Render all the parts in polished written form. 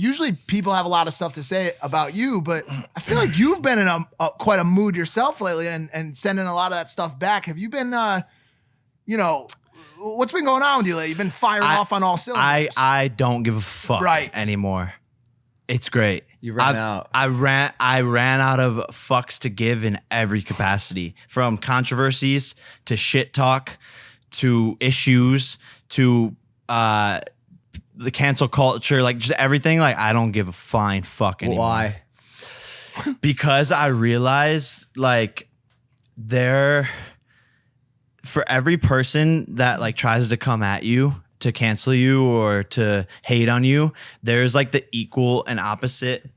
usually people have a lot of stuff to say about you, but I feel like you've been in quite a mood yourself lately and sending a lot of that stuff back. Have you been, what's been going on with you lately? You've been firing off on all cylinders. I don't give a fuck anymore. It's great. You ran out. I ran out of fucks to give in every capacity, from controversies to shit talk to issues to the cancel culture, like just everything. Like, I don't give a flying fuck anymore. Why? Because I realized, like, for every person that like tries to come at you to cancel you or to hate on you, there's like the equal and opposite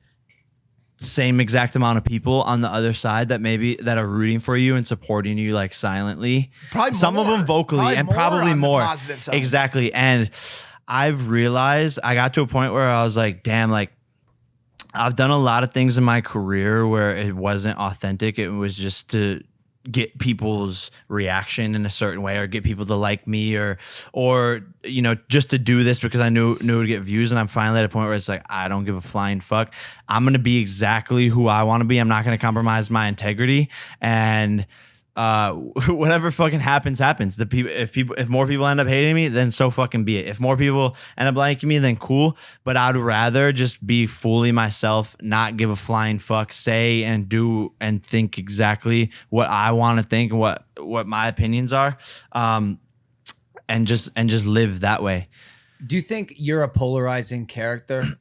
same exact amount of people on the other side that are rooting for you and supporting you, like, silently. Probably some more. of them vocally, probably and more probably on more. The positive side. Exactly. And I've realized, I got to a point where I was like, damn, like, I've done a lot of things in my career where it wasn't authentic. It was just to get people's reaction in a certain way, or get people to like me, or just to do this because I knew it would get views. And I'm finally at a point where it's like, I don't give a flying fuck. I'm gonna be exactly who I want to be. I'm not gonna compromise my integrity, and whatever fucking happens. If more people end up hating me, then so fucking be it. If more people end up liking me, then cool. But I'd rather just be fully myself, not give a flying fuck, say and do and think exactly what I want to think and what my opinions are, and just live that way. Do you think you're a polarizing character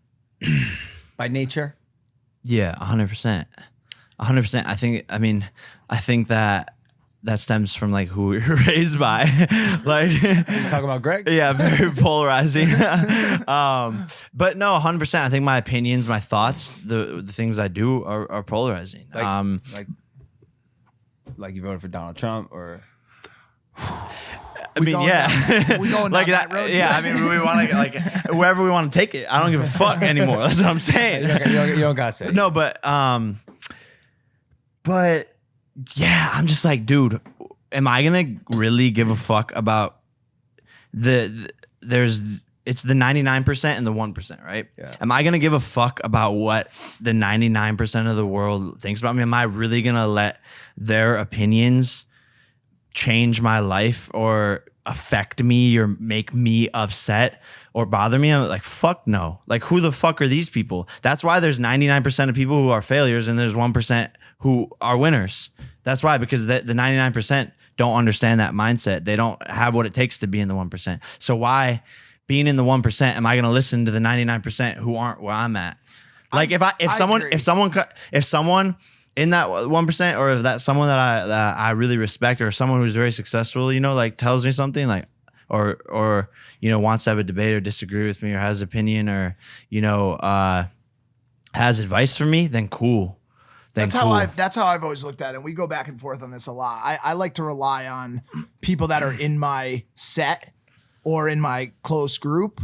by nature? Yeah, 100%. 100%. I think that stems from like who we were raised by. Like, you talking about Greg? Yeah, very polarizing. But no, 100%. I think my opinions, my thoughts, the things I do are polarizing. Like you voted for Donald Trump, or We going like down that road. Yeah, we want to, like, wherever we want to take it. I don't give a fuck anymore. That's what I'm saying. You don't gotta say it. No, but yeah, I'm just like, dude, am I gonna really give a fuck about it's the 99% and the 1%, right? Yeah. Am I gonna give a fuck about what the 99% of the world thinks about me? Am I really gonna let their opinions change my life or affect me or make me upset or bother me? I'm like, fuck no. Like, who the fuck are these people? That's why there's 99% of people who are failures and there's 1% who are winners. That's why, because the 99% don't understand that mindset. They don't have what it takes to be in the 1%. So why, being in the 1%, am I going to listen to the 99% who aren't where I'm at? Like, if someone in that 1%, or if that's someone that I really respect, or someone who's very successful, like, tells me something, like, or wants to have a debate or disagree with me or has opinion or has advice for me, then cool. That's how I've always looked at it. And we go back and forth on this a lot. I like to rely on people that are in my set or in my close group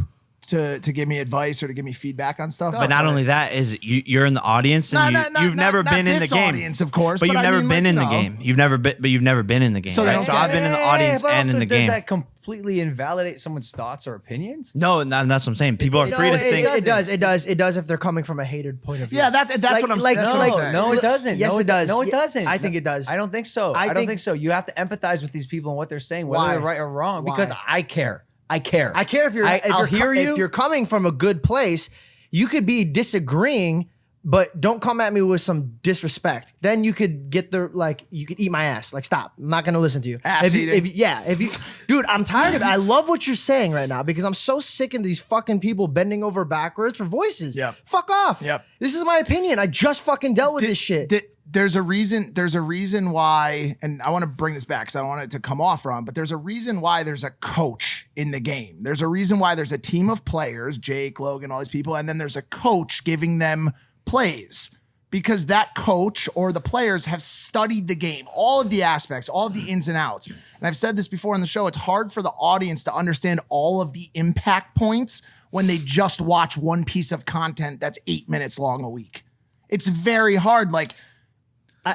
to give me advice or to give me feedback on stuff. But not only that, is you're in the audience and you've never been in the game. Audience, of course, but you've never been in the game. You've never been in the game. So I've been in the audience and in the game. Does that completely invalidate someone's thoughts or opinions? No, and that's what I'm saying. People are free to think. It does if they're coming from a hated point of view. Yeah, that's what I'm saying. No, it doesn't. Yes, it does. No, it doesn't. I think it does. I don't think so. I don't think so. You have to empathize with these people and what they're saying, whether they're right or wrong, because I care. I care If you're coming from a good place, you could be disagreeing, but don't come at me with some disrespect. Then you could get you could eat my ass. Like, stop. I'm not gonna listen to you. Dude, I'm tired of it. I love what you're saying right now because I'm so sick of these fucking people bending over backwards for voices. Yep. Fuck off. Yep. This is my opinion. I just fucking dealt with this shit. There's a reason why, and I want to bring this back because I don't want it to come off wrong, but there's a reason why there's a coach in the game. There's a reason why there's a team of players, Jake, Logan, all these people, and then there's a coach giving them plays because that coach or the players have studied the game, all of the aspects, all of the ins and outs. And I've said this before on the show, it's hard for the audience to understand all of the impact points when they just watch one piece of content that's 8 minutes long a week. It's very hard. Like,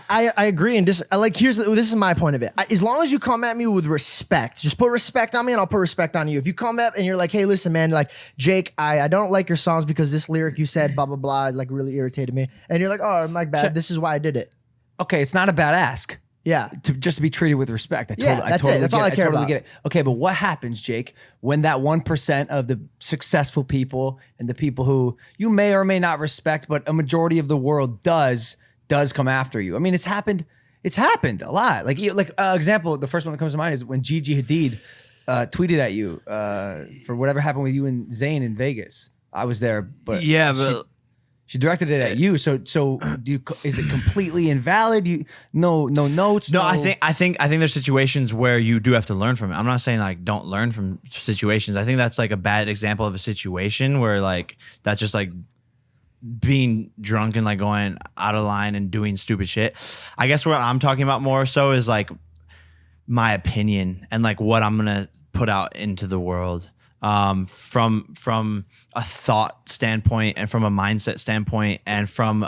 I agree, and this is my point of it. As long as you come at me with respect, just put respect on me, and I'll put respect on you. If you come up and you're like, "Hey, listen, man, like Jake, I don't like your songs because this lyric you said, blah blah blah, like really irritated me," and you're like, "Oh, my bad. This is why I did it." Okay, it's not a bad ask. Yeah, just to be treated with respect. That's it. That's all I care about. Get it. Okay, but what happens, Jake, when that 1% of the successful people and the people who you may or may not respect, but a majority of the world does come after you? I mean, it's happened. It's happened a lot. Like example, the first one that comes to mind is when Gigi Hadid tweeted at you for whatever happened with you and Zayn in Vegas. I was there, but she directed it at you. So is it completely invalid? No notes. No, I think there's situations where you do have to learn from it. I'm not saying like don't learn from situations. I think that's like a bad example of a situation where like that's just like being drunk and like going out of line and doing stupid shit. I guess what I'm talking about more so is like my opinion and like what I'm gonna put out into the world. From a thought standpoint and from a mindset standpoint and from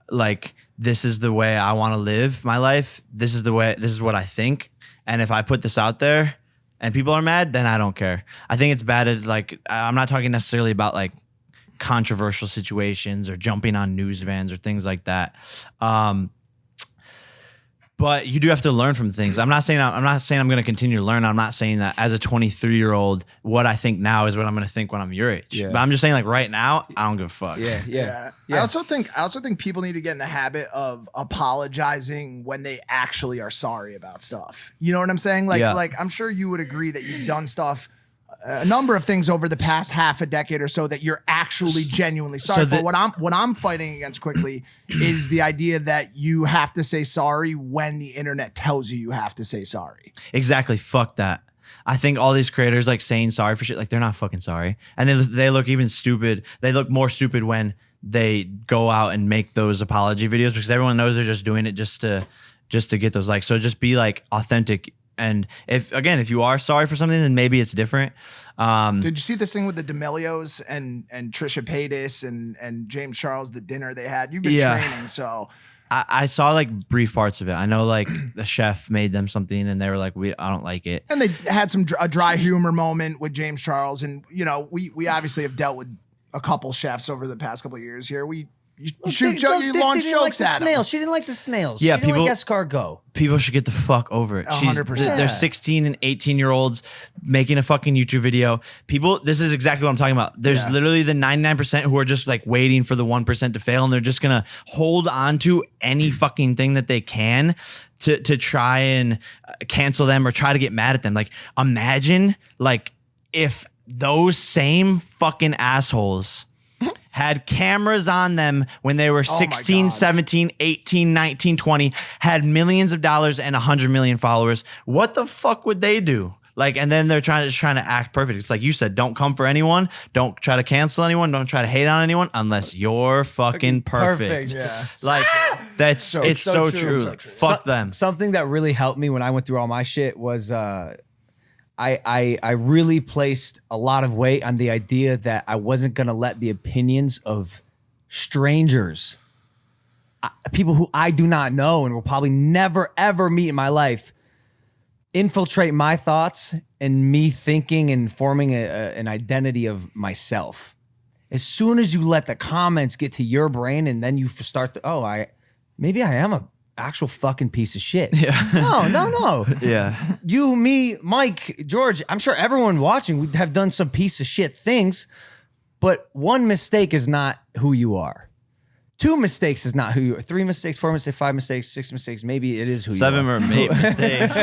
like this is the way I want to live my life. This is what I think. And if I put this out there and people are mad, then I don't care. I think it's bad at like I'm not talking necessarily about like controversial situations or jumping on news vans or things like that. But you do have to learn from things. I'm not saying I'm going to continue to learn. I'm not saying that as a 23-year-old, what I think now is what I'm going to think when I'm your age. Yeah. But I'm just saying, like right now, I don't give a fuck. Yeah. I also think people need to get in the habit of apologizing when they actually are sorry about stuff. You know what I'm saying? Like I'm sure you would agree that you've done stuff, a number of things over the past half a decade or so that you're actually genuinely sorry for. What I'm fighting against quickly is the idea that you have to say sorry when the internet tells you have to say sorry. Exactly. Fuck that. I think all these creators like saying sorry for shit, like they're not fucking sorry. And they look even stupid. They look more stupid when they go out and make those apology videos because everyone knows they're just doing it just to get those likes. So just be like authentic. And if you are sorry for something, then maybe it's different. Did you see this thing with the D'Amelios and Trisha Paytas and James Charles, the dinner they had? You've been training, so I saw like brief parts of it. I know like the chef made them something and they were like, I don't like it. And they had a dry humor moment with James Charles. And, you know, we obviously have dealt with a couple chefs over the past couple of years here. You launch jokes at them. She didn't like the snails. Yeah, she didn't like escargot. People should get the fuck over it. 100%. They're 16 and 18-year-olds making a fucking YouTube video. People, this is exactly what I'm talking about. There's literally the 99% who are just like waiting for the 1% to fail, and they're just gonna hold on to any fucking thing that they can to try and cancel them or try to get mad at them. Like, imagine like if those same fucking assholes had cameras on them when they were 16, 17, 18, 19, 20, had millions of dollars and 100 million followers. What the fuck would they do? Like, and then they're trying to act perfect. It's like you said, don't come for anyone. Don't try to cancel anyone. Don't try to hate on anyone unless you're fucking perfect. Yeah. Like it's so true. Fuck them. Something that really helped me when I went through all my shit was, I really placed a lot of weight on the idea that I wasn't going to let the opinions of strangers, people who I do not know and will probably never, ever meet in my life, infiltrate my thoughts and me thinking and forming an identity of myself. As soon as you let the comments get to your brain and then you start to, maybe I am a actual fucking piece of shit. Yeah. No. Yeah. You, me, Mike, George, I'm sure everyone watching would have done some piece of shit things, but one mistake is not who you are. 2 mistakes is not who you are. 3 mistakes, 4 mistakes, 5 mistakes, 6 mistakes. Maybe it is who 7 you are. 7 or 8 mistakes.